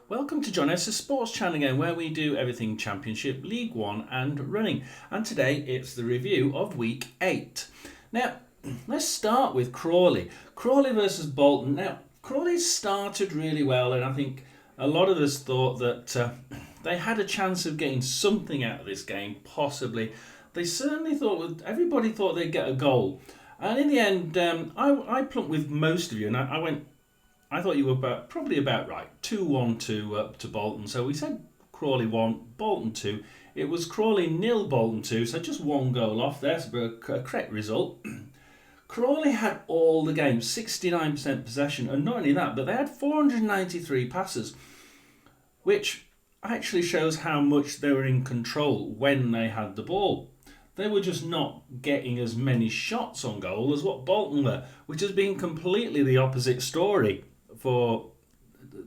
Welcome to Jon S Sports Channel again, where we do everything Championship, League One and running. And today it's the review of Week 8. Now, let's start with Crawley. Crawley versus Bolton. Now, Crawley started really well, and I think a lot of us thought that they had a chance of getting something out of this game, possibly. They certainly thought, everybody thought they'd get a goal. And in the end, I plumped with most of you, and I thought you were probably about right. 2-1 to Bolton. So we said Crawley 1, Bolton 2. It was Crawley 0, Bolton 2. So just one goal off there. So a correct result. Crawley had all the game, 69% possession. And not only that, but they had 493 passes, which actually shows how much they were in control when they had the ball. They were just not getting as many shots on goal as what Bolton were, which has been completely the opposite story for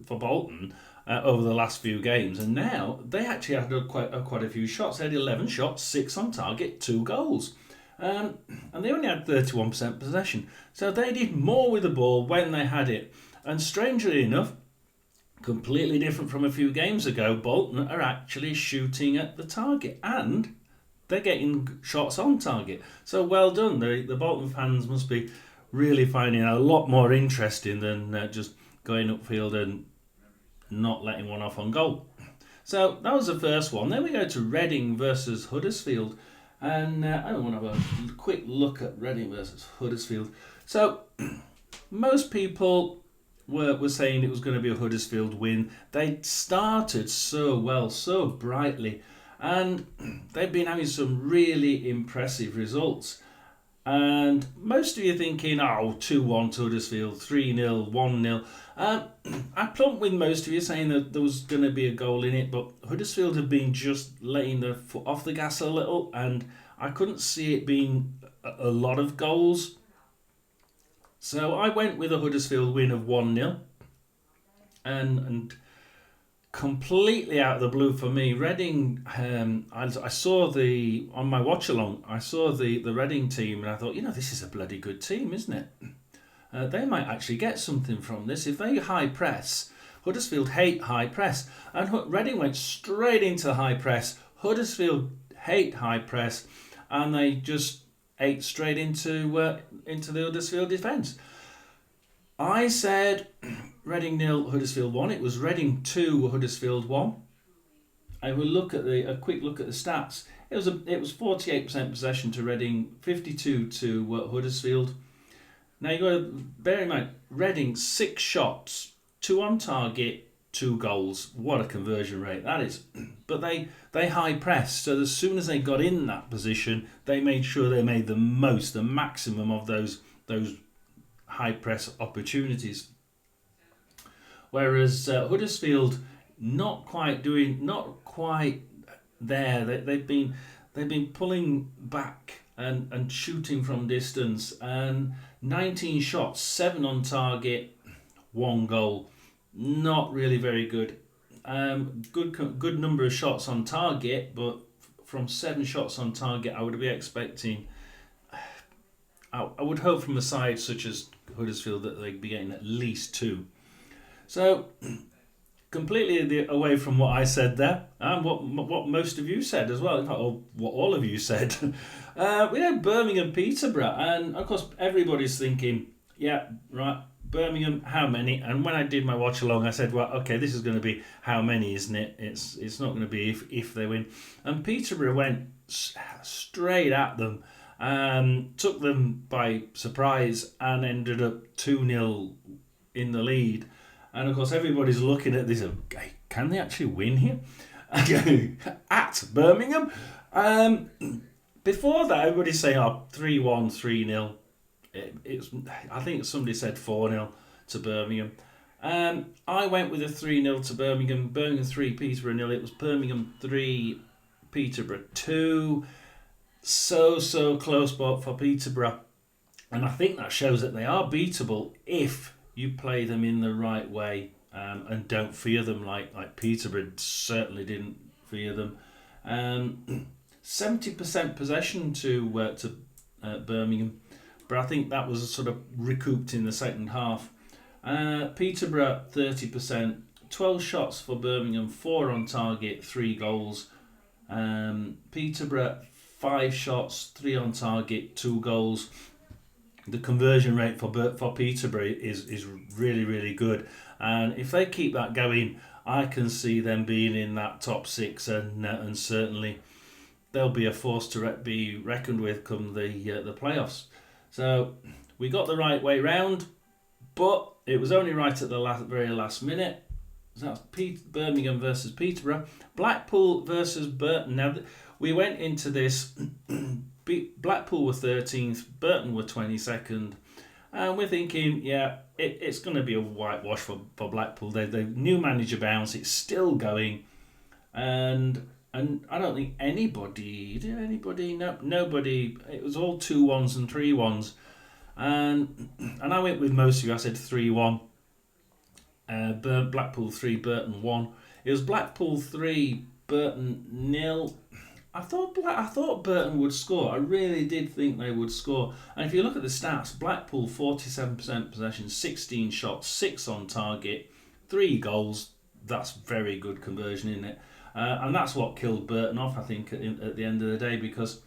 Bolton over the last few games. And now they actually had quite a few shots. They had 11 shots, 6 on target, 2 goals. And they only had 31% possession. So they did more with the ball when they had it. And strangely enough, completely different from a few games ago, Bolton are actually shooting at the target. And they're getting shots on target. So well done. The Bolton fans must be really finding it a lot more interesting than just going upfield and not letting one off on goal. So that was the first one. Then we go to Reading versus Huddersfield. And I want to have a quick look at Reading versus Huddersfield. So most people were saying it was going to be a Huddersfield win. They started so well, so brightly. And they've been having some really impressive results. And most of you thinking, 2-1 to Huddersfield, 3-0, 1-0. I plumped with most of you saying that there was going to be a goal in it, but Huddersfield have been just letting their foot off the gas a little, and I couldn't see it being a lot of goals. So I went with a Huddersfield win of 1-0. And completely out of the blue for me, Reading, I saw on my watch along, I saw the Reading team, and I thought, this is a bloody good team, isn't it? They might actually get something from this. If they high press, Huddersfield hate high press, and Reading went straight into high press. Huddersfield hate high press, and they just ate straight into the Huddersfield defence. I said Reading 0, Huddersfield 1. It was Reading 2, Huddersfield 1. I will look at a quick look at the stats. It was 48% possession to Reading, 52 to Huddersfield. Now you got to bear in mind, Reading 6 shots, 2 on target, 2 goals. What a conversion rate that is! But they high pressed, so as soon as they got in that position, they made sure they made the maximum of those high press opportunities. Whereas Huddersfield not quite there. They've been pulling back and shooting from distance, and 19 shots, 7 on target, 1 goal. Not really very good. Good number of shots on target, but from 7 shots on target, I would be expecting. I would hope from a side such as Huddersfield that they'd be getting at least 2. So, completely away from what I said there, and what most of you said as well, in fact, what all of you said. We had Birmingham, Peterborough, and of course everybody's thinking, yeah, right, Birmingham, how many? And when I did my watch along, I said, well, okay, this is going to be how many, isn't it? It's not going to be if they win. And Peterborough went straight at them, took them by surprise, and ended up 2-0 in the lead. And of course, everybody's looking at this. Can they actually win here at Birmingham? Before that, everybody's saying, 3-1, 3-0. I think somebody said 4-0 to Birmingham. I went with a 3-0 to Birmingham. Birmingham 3, Peterborough 0. It was Birmingham 3, Peterborough 2. So close for Peterborough. And I think that shows that they are beatable if you play them in the right way and don't fear them like Peterborough certainly didn't fear them. 70% possession to Birmingham, but I think that was sort of recouped in the second half. Peterborough 30% 12 shots for Birmingham, 4 on target, 3 goals. Peterborough, 5 shots, 3 on target, 2 goals. The conversion rate for Peterborough is really, really good. And if they keep that going, I can see them being in that top 6, and certainly they'll be a force to be reckoned with come the playoffs. So we got the right way round, but it was only right at the very last minute. So that's Birmingham versus Peterborough. Blackpool versus Burton. Now, we went into this, Blackpool were 13th, Burton were 22nd, and we're thinking, yeah, it's going to be a whitewash for Blackpool. They new manager bounce, it's still going, and I don't think nobody, it was all 2-1s and 3-1s, and I went with most of you, I said 3-1. Blackpool 3, Burton 1. It was Blackpool 3, Burton 0. I thought Burton would score. I really did think they would score. And if you look at the stats, Blackpool 47% possession, 16 shots, 6 on target, 3 goals. That's very good conversion, isn't it? And that's what killed Burton off, I think, at the end of the day, because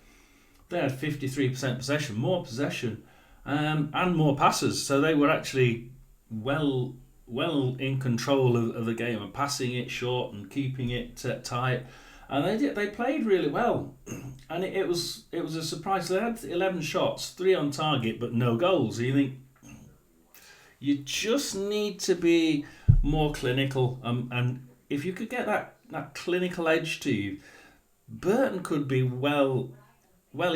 they had 53% possession, more possession, and more passes. So they were actually well in control of the game and passing it short and keeping it tight. And they played really well, and it was a surprise. They had 11 shots, 3 on target, but no goals. You think you just need to be more clinical, and if you could get that clinical edge to you, Burton could be well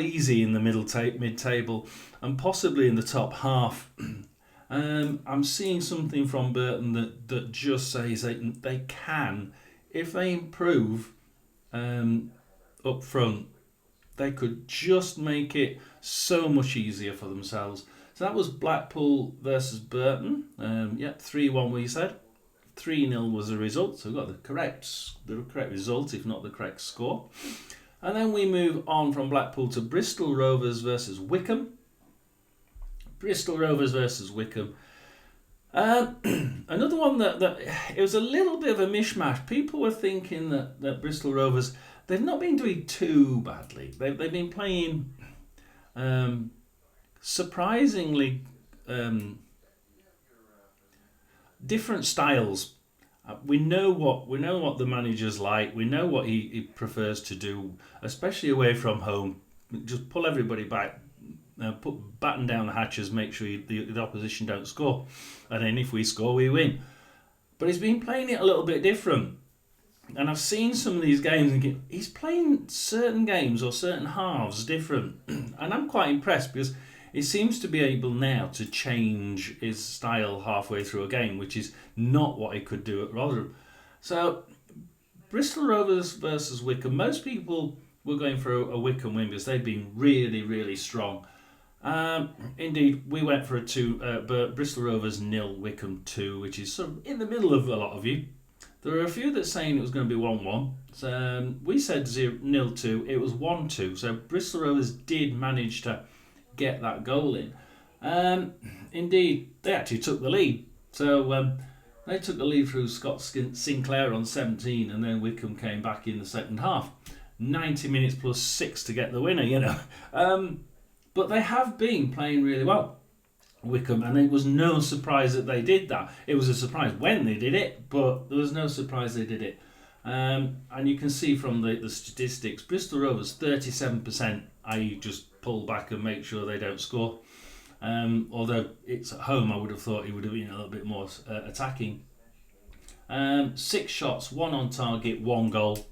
easy in the mid-table, and possibly in the top half. I'm seeing something from Burton that just says they can, if they improve. Up front, they could just make it so much easier for themselves. So that was Blackpool versus Burton. 3-1 we said. 3-0 was the result. So we got the correct result, if not the correct score. And then we move on from Blackpool to Bristol Rovers versus Wycombe. Bristol Rovers versus Wycombe. Another one that it was a little bit of a mishmash. People were thinking that Bristol Rovers, they've not been doing too badly. They've been playing surprisingly different styles. We know what the manager's like. We know what he prefers to do, especially away from home. Just pull everybody back. Batten down the hatches, make sure the opposition don't score, and then if we score, we win. But he's been playing it a little bit different, and I've seen some of these games and he's playing certain games or certain halves different, and I'm quite impressed because he seems to be able now to change his style halfway through a game, which is not what he could do at Rotherham. So Bristol Rovers versus Wycombe. Most people were going for a Wycombe win because they've been really, really strong. Indeed, we went for a 2, Bristol Rovers 0, Wycombe 2, which is sort of in the middle of a lot of you. There are a few that saying it was going to be 1-1. So, we said 0-2, it was 1-2. So Bristol Rovers did manage to get that goal in. Indeed, they actually took the lead. So they took the lead through Scott Sinclair on 17, and then Wycombe came back in the second half. 90 minutes plus 6 to get the winner, But they have been playing really well, Wycombe, and it was no surprise that they did that. It was a surprise when they did it, but there was no surprise they did it. And you can see from the statistics, Bristol Rovers 37%, i.e. just pull back and make sure they don't score. Although it's at home, I would have thought he would have been a little bit more attacking. 6 shots, 1 on target, 1 goal.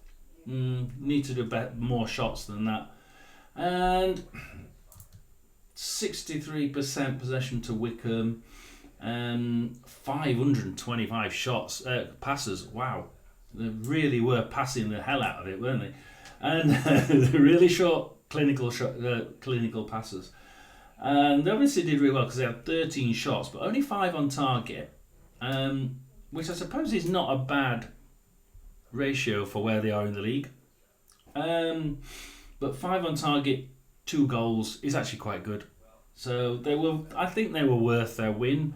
Need to do more shots than that. And 63% possession to Wycombe, 525 shots, passes. Wow, they really were passing the hell out of it, weren't they? And really short clinical passes. And they obviously did really well because they had 13 shots, but only 5 on target, which I suppose is not a bad ratio for where they are in the league. But 5 on target, 2 goals is actually quite good. So I think they were worth their win.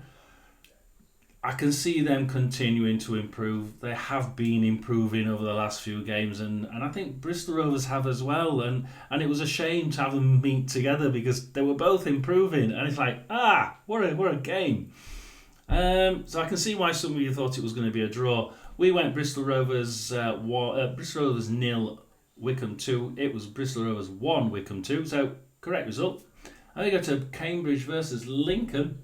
I can see them continuing to improve. They have been improving over the last few games, and I think Bristol Rovers have as well. And it was a shame to have them meet together because they were both improving, and it's like, what a game. So I can see why some of you thought it was going to be a draw. We went Bristol Rovers Bristol Rovers 0, Wycombe 2. It was Bristol Rovers 1, Wycombe 2. So correct result. And we go to Cambridge versus Lincoln.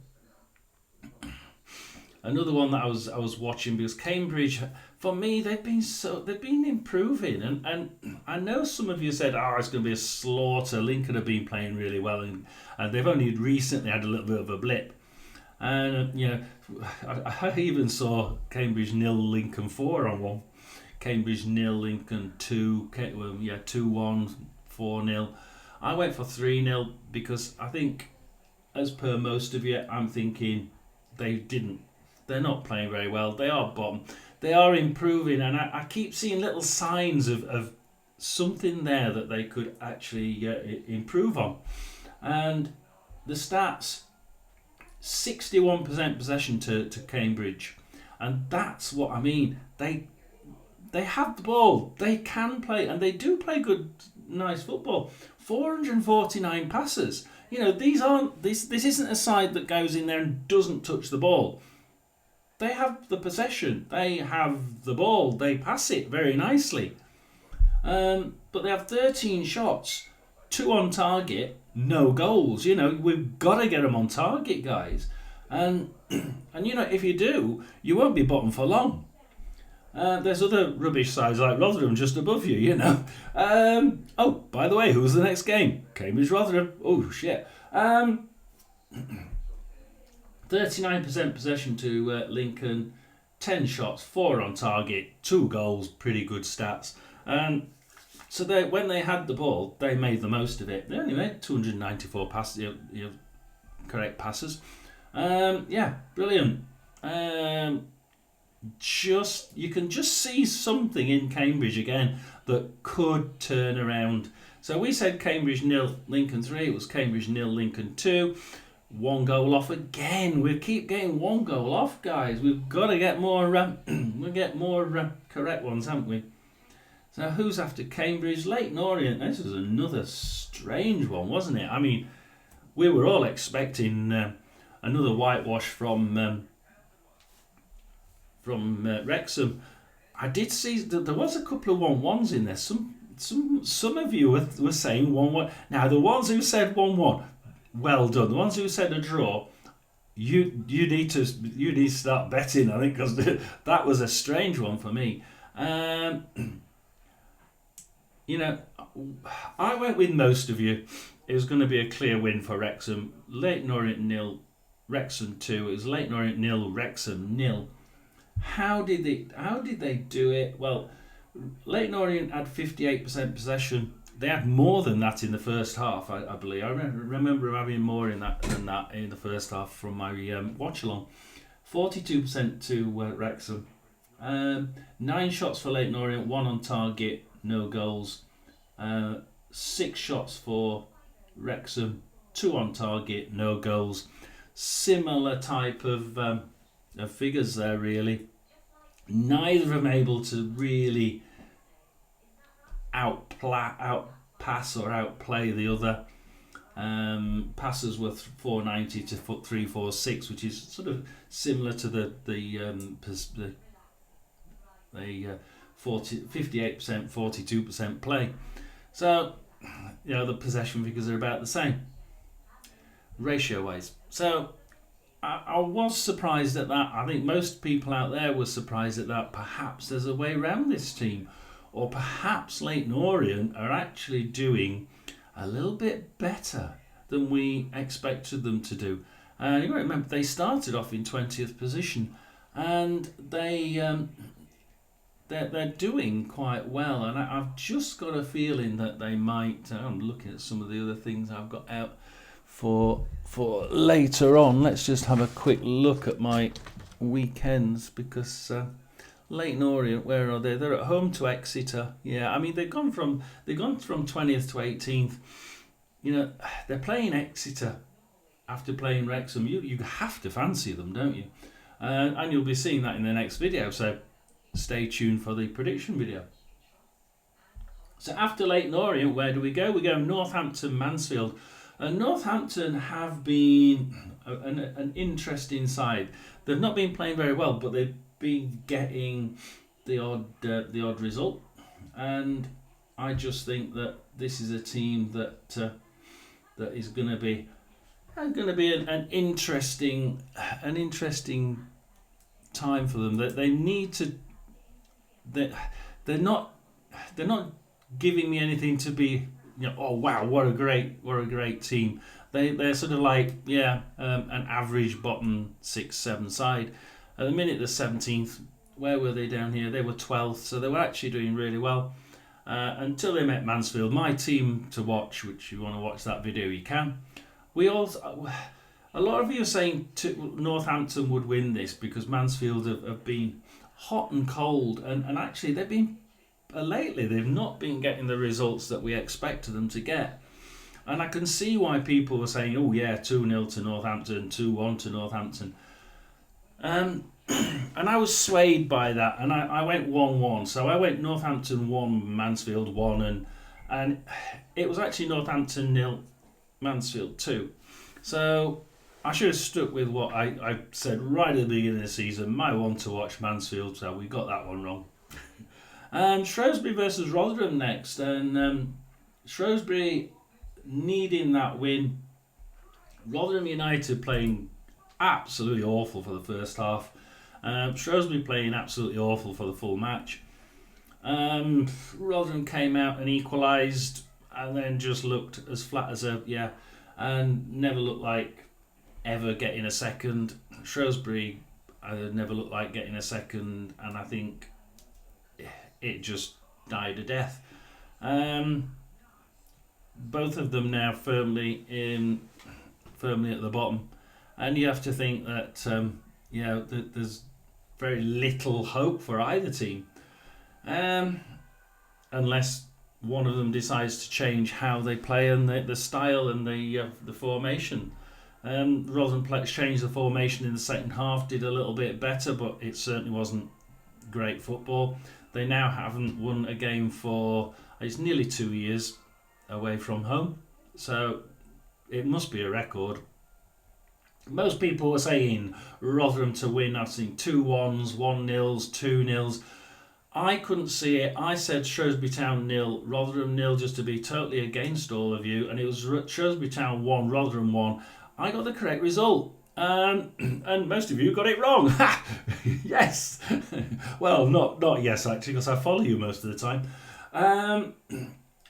Another one that I was watching because Cambridge, for me, they've been improving, and I know some of you said, it's going to be a slaughter. Lincoln have been playing really well, and they've only recently had a little bit of a blip. And I even saw Cambridge 0, Lincoln 4 on one. Cambridge 0, Lincoln 2. 2-1, 4-0. I went for 3-0 because I think, as per most of you, I'm thinking they're not playing very well. They are bottom. They are improving, and I keep seeing little signs of something there that they could actually improve on. And the stats, 61% possession to Cambridge. And that's what I mean. They have the ball. They can play, and they do play good, nice football. 449 passes. This isn't a side that goes in there and doesn't touch the ball. They have the possession. They have the ball. They pass it very nicely. But they have 13 shots, 2 on target, no goals. We've got to get them on target, guys. And if you do, you won't be bottom for long. There's other rubbish sides like Rotherham just above you, by the way, who's the next game? Cambridge Rotherham. Oh, shit. 39% possession to Lincoln, 10 shots, 4 on target, 2 goals, pretty good stats. So when they had the ball, they made the most of it. They only made 294 passes, correct passes. Brilliant. You can just see something in Cambridge again that could turn around. So we said Cambridge 0, Lincoln 3. It was Cambridge 0, Lincoln 2. 1 goal off again. We keep getting 1 goal off, guys. We've got to get more. We'll get more correct ones, haven't we? So who's after Cambridge? Leyton Orient. This was another strange one, wasn't it? I mean, we were all expecting another whitewash from Wrexham. I did see that there was a couple of 1-1s in there. Some of you were saying 1-1. Now the ones who said 1-1. Well done. The ones who said a draw, you need to start betting, I think, because that was a strange one for me. I went with most of you. It was going to be a clear win for Wrexham. Leyton Orient 0, Wrexham 2. It was Leyton Orient 0, Wrexham 0. How did they do it? Well, Leyton Orient had 58% possession. They had more than that in the first half, I believe. I remember having more than that in the first half from my watch along. 42% to Wrexham. 9 shots for Leyton Orient, 1 on target, no goals. 6 shots for Wrexham, 2 on target, no goals. Similar type of figures there, really. Neither of them able to really outpass or outplay the other. Passes were 490 to 346, which is sort of similar to the 58%, 42% play. So the possession figures are about the same ratio wise. So I was surprised at that. I think most people out there were surprised at that. Perhaps there's a way around this team, or perhaps Leyton Orient are actually doing a little bit better than we expected them to do. And you remember they started off in 20th position, and they're doing quite well. And I've just got a feeling that they might. I'm looking at some of the other things I've got out for later on. Let's just have a quick look at my weekends, because Leyton Orient, where are they? They're at home to Exeter. Yeah, I mean they've gone from 20th to 18th. They're playing Exeter after playing Wrexham. You have to fancy them, don't you? And you'll be seeing that in the next video, so stay tuned for the prediction video. So after Leyton Orient, where do we go? We go Northampton, Mansfield. And Northampton have been an interesting side. They've not been playing very well, but they've been getting the odd result. And I just think that this is a team that is going to be an interesting time for them. That they need to. They're not giving me anything to be, oh wow, what a great team. They're sort of like an average bottom 6-7 side. At the minute they're 17th. Where were they down here? They were 12th, so they were actually doing really well until they met Mansfield, my team to watch. Which you want to watch that video, you can. A lot of you are saying Northampton would win this because Mansfield have been hot and cold, and actually they've been. Lately, they've not been getting the results that we expected them to get. And I can see why people were saying, 2-0 to Northampton, 2-1 to Northampton. And I was swayed by that, and I went 1-1. So I went Northampton 1, Mansfield 1, and it was actually Northampton 0, Mansfield 2. So I should have stuck with what I said right at the beginning of the season, my one to watch, Mansfield, so we got that one wrong. Shrewsbury versus Rotherham next, and Shrewsbury needing that win. Rotherham United playing absolutely awful for the first half. Shrewsbury playing absolutely awful for the full match. Rotherham came out and equalised, and then just looked as flat as and never looked like ever getting a second. Shrewsbury never looked like getting a second, and I think it just died a death. Both of them now firmly at the bottom, and you have to think that there's very little hope for either team, unless one of them decides to change how they play and the style and the formation. Rotherham changed the formation in the second half, did a little bit better, but it certainly wasn't great football. They now haven't won a game for, it's nearly 2 years away from home, so it must be a record. Most people were saying Rotherham to win. I've seen 2-1s, 1-0s, 2-0s. I couldn't see it. I said Shrewsbury Town 0, Rotherham 0, just to be totally against all of you, and it was Shrewsbury Town 1, Rotherham 1. I got the correct result. And most of you got it wrong. Yes. Well, not yes, actually, because I follow you most of the time.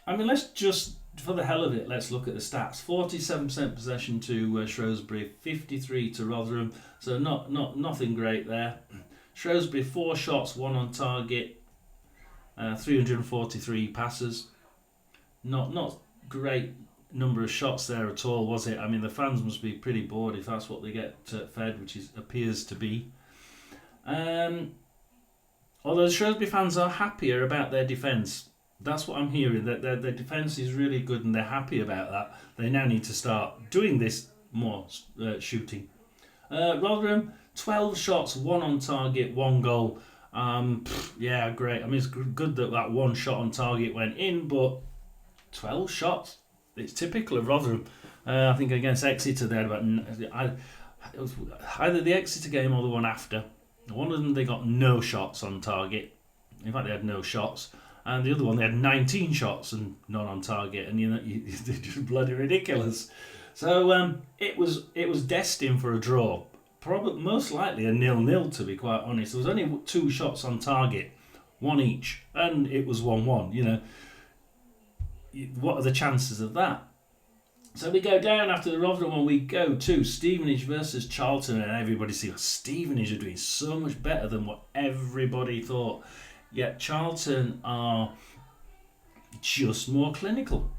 Let's just, for the hell of it, let's look at the stats. 47% possession to Shrewsbury, 53 to Rotherham. So nothing great there. Shrewsbury 4 shots, 1 on target, 343 passes. Not great number of shots there at all, was it? I mean, the fans must be pretty bored if that's what they get fed, which appears to be. Although the Shrewsbury fans are happier about their defence. That's what I'm hearing, that their defence is really good and they're happy about that. They now need to start doing this more, shooting. Rotherham, 12 shots, 1 on target, 1 goal. Great. I mean, it's good that 1 shot on target went in, but 12 shots? It's typical of Rotherham. I think against Exeter they had about it was either the Exeter game or the one after. One of them they got no shots on target. In fact, they had no shots, and the other one they had 19 shots and none on target. And they're just bloody ridiculous. So it was destined for a draw. Probably most likely a 0-0, to be quite honest. There was only 2 shots on target, 1 each, and it was 1-1. What are the chances of that? So we go down after the Rotherham one, we go to Stevenage versus Charlton, and everybody sees Stevenage are doing so much better than what everybody thought. Yet Charlton are just more clinical.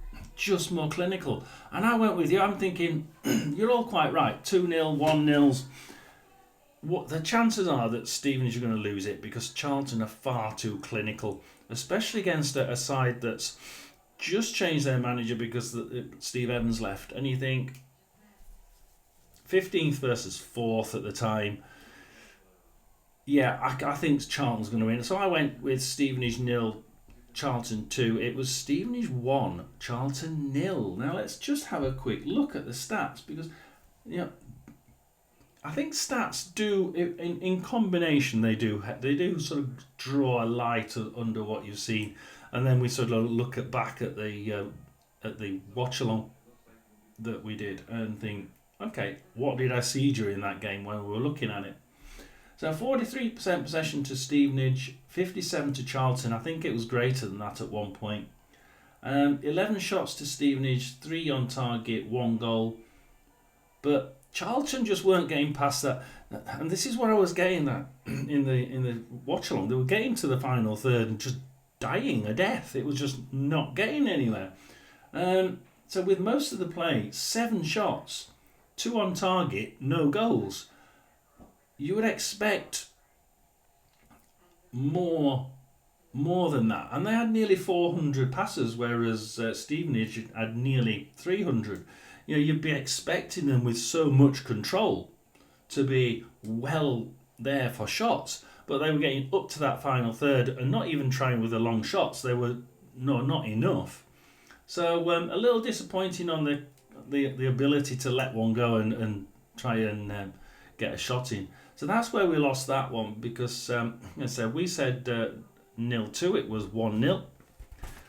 And I went with you. I'm thinking, you're all quite right. 2-0, 1-0s. What the chances are that Stevenage are going to lose it because Charlton are far too clinical, especially against a side that's just changed their manager because Steve Evans left, and you think 15th versus 4th at the time. Yeah, I think Charlton's going to win. So I went with Stevenage nil, Charlton 2. It was Stevenage 1, Charlton nil. Now let's just have a quick look at the stats because you know I think stats do in combination they do sort of draw a light under what you've seen, and then we sort of look back at the watch along that we did and think, okay, what did I see during that game when we were looking at it? So 43% possession to Stevenage, 57 to Charlton. I think it was greater than that at one point. 11 shots to Stevenage, 3 on target, 1 goal. But Charlton just weren't getting past that. And this is what I was getting at in the watch along. They were getting to the final third and just dying a death. It was just not getting anywhere. So with most of the play, 7 shots, 2 on target, no goals. You would expect more than that. And they had nearly 400 passes, whereas Stevenage had nearly 300. You know, you'd be expecting them with so much control to be well there for shots. But they were getting up to that final third and not even trying with the long shots. They were not enough. So a little disappointing on the ability to let one go and try and get a shot in. So that's where we lost that one because we said 0-2, it was 1-0.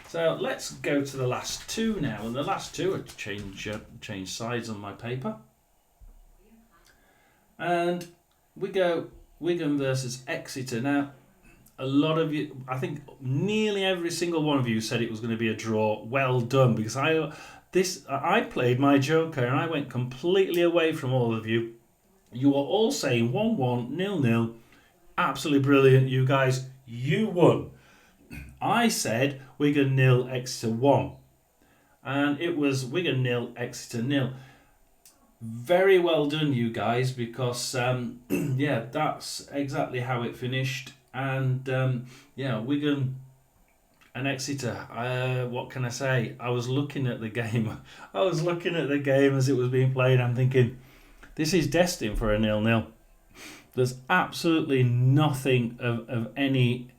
So let's go to the last two now, and the last two are change sides on my paper. And we go Wigan versus Exeter. Now, a lot of you, I think nearly every single one of you said it was going to be a draw. Well done, because I played my joker and I went completely away from all of you. You were all saying 1-1, 0-0. Absolutely brilliant, you guys. You won. I said Wigan 0, Exeter 1. And it was Wigan 0, Exeter 0. Very well done, you guys, because, yeah, that's exactly how it finished. And, Wigan and Exeter, what can I say? I was looking at the game. I was looking at the game as it was being played. I'm thinking, this is destined for a 0-0. There's absolutely nothing of any...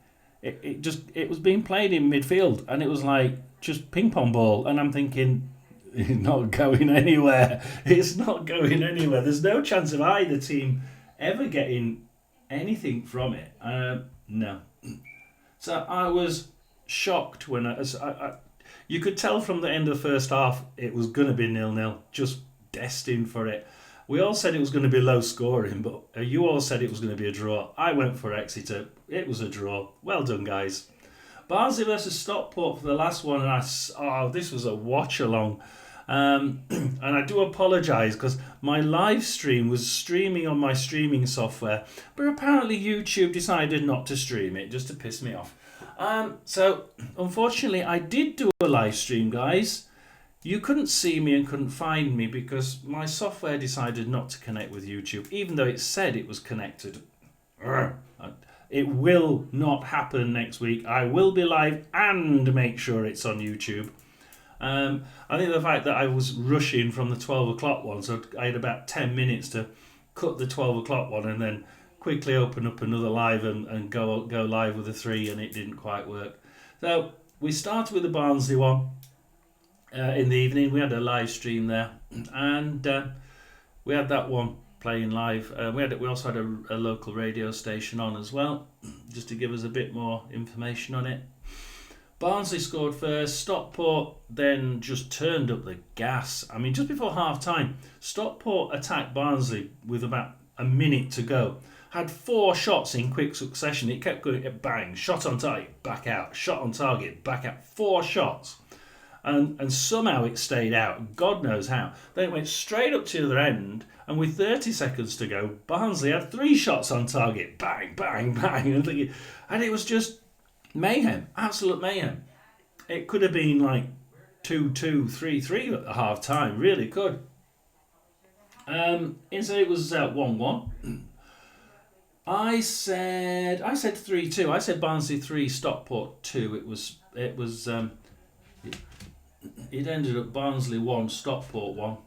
It was being played in midfield, and it was like just ping pong ball, and I'm thinking, it's not going anywhere. It's not going anywhere. There's no chance of either team ever getting anything from it. No. So I was shocked when you could tell from the end of the first half it was going to be 0-0, just destined for it. We all said it was going to be low scoring, but you all said it was going to be a draw. I went for Exeter. It was a draw. Well done, guys. Barnsley versus Stockport for the last one, and this was a watch along. And I do apologise because my live stream was streaming on my streaming software, but apparently YouTube decided not to stream it just to piss me off. So unfortunately, I did do a live stream, guys. You couldn't see me and couldn't find me because my software decided not to connect with YouTube, even though it said it was connected. It will not happen next week. I will be live and make sure it's on YouTube. I think the fact that I was rushing from the 12 o'clock one, so I had about 10 minutes to cut the 12 o'clock one and then quickly open up another live and go live with the 3, and it didn't quite work. So we started with the Barnsley one. In the evening, we had a live stream there, and we had that one playing live. We also had a local radio station on as well, just to give us a bit more information on it. Barnsley scored first. Stockport then just turned up the gas. I mean, just before half time, Stockport attacked Barnsley with about a minute to go. Had 4 shots in quick succession. It kept going, bang, shot on target, back out, shot on target, back out. 4 shots. And somehow it stayed out. God knows how. Then it went straight up to the other end, and with 30 seconds to go, Barnsley had 3 shots on target. Bang, bang, bang. And it was just mayhem. Absolute mayhem. It could have been like 2-2, 3-3 at the half time. Really could. Instead it was 1-1. I said 3-2. I said Barnsley 3, Stockport 2. It ended up Barnsley 1, Stockport 1.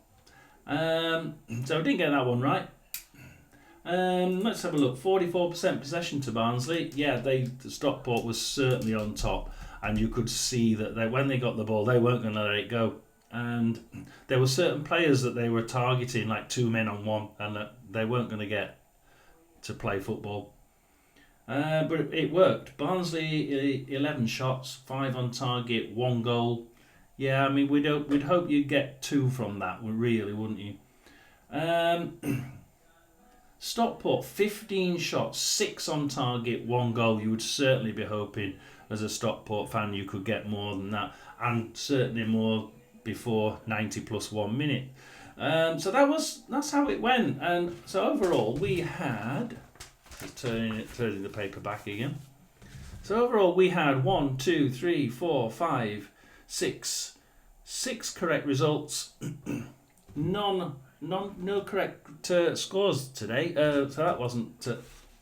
So I didn't get that one right. Let's have a look. 44% possession to Barnsley. Yeah, Stockport was certainly on top, and you could see that when they got the ball, they weren't going to let it go. And there were certain players that they were targeting, like 2 men on one, and that they weren't going to get to play football. But it worked. Barnsley 11 shots, 5 on target, 1 goal. Yeah, I mean we'd hope you'd get 2 from that, really, wouldn't you? Stockport 15 shots, 6 on target, 1 goal. You would certainly be hoping, as a Stockport fan, you could get more than that, and certainly more before 90 plus 1 minute. So that's how it went. And so overall we had, turning the paper back again. So overall we had 1, 2, 3, 4, 5, 6 correct results. No correct scores today. So that wasn't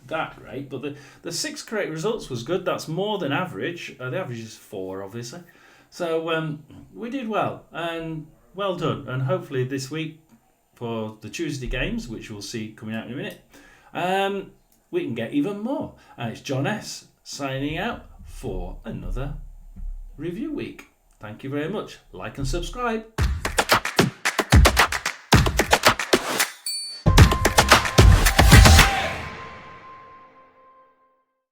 that great, but the 6 correct results was good. That's more than average. The average is 4, obviously. So we did well, and well done. And hopefully this week, for the Tuesday games, which we'll see coming out in a minute, we can get even more. And it's Jon S signing out for another review week. Thank you very much. Like and subscribe.